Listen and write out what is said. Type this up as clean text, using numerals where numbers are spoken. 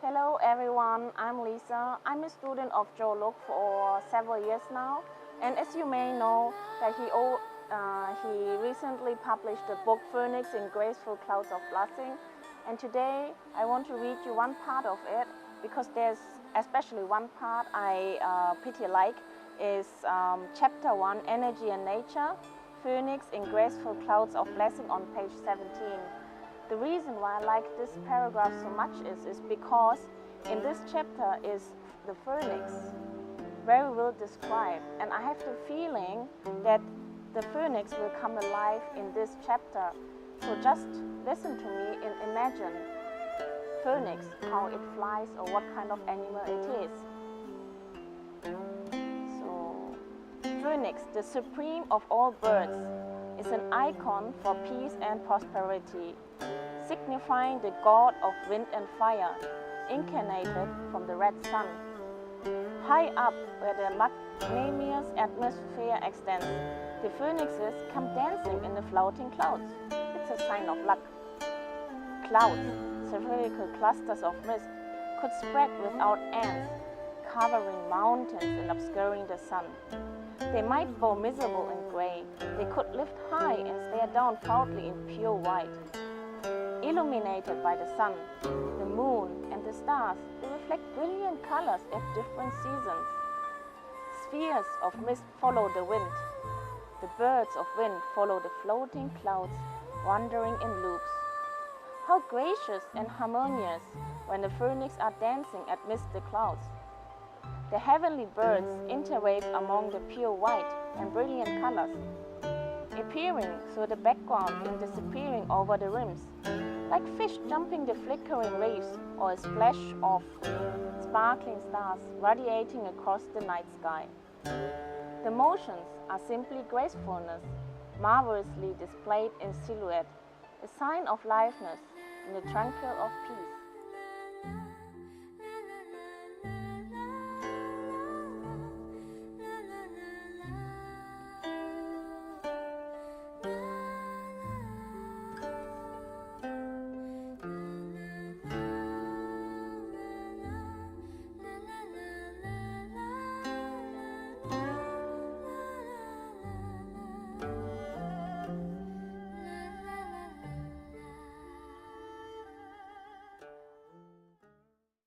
Hello everyone, I'm Lisa. I'm a student of Joe Luk for several years now. And as you may know, that he recently published the book Phoenix in Graceful Clouds of Blessing. And today I want to read you one part of it because there's especially one part I pretty like is chapter 1, Energy and Nature, Phoenix in Graceful Clouds of Blessing on page 17. The reason why I like this paragraph so much is because in this chapter is the phoenix very well described, and I have the feeling that the phoenix will come alive in this chapter. So just listen to me and imagine phoenix, how it flies or what kind of animal it is. So phoenix, the supreme of all birds, is an icon for peace and prosperity, signifying the god of wind and fire, incarnated from the red sun. High up where the magnanimous atmosphere extends, the phoenixes come dancing in the floating clouds. It's a sign of luck. Clouds, spherical clusters of mist, could spread without ends, covering mountains and obscuring the sun. They might go miserable and gray. They could lift high and stare down proudly in pure white. Illuminated by the sun, the moon, and the stars, they reflect brilliant colors at different seasons. Spheres of mist follow the wind. The birds of wind follow the floating clouds, wandering in loops. How gracious and harmonious when the phoenix are dancing amidst the clouds. The heavenly birds interwave among the pure white and brilliant colors, appearing through the background and disappearing over the rims, like fish jumping the flickering reefs or a splash of sparkling stars radiating across the night sky. The motions are simply gracefulness, marvelously displayed in silhouette, a sign of liveness and the tranquil of peace.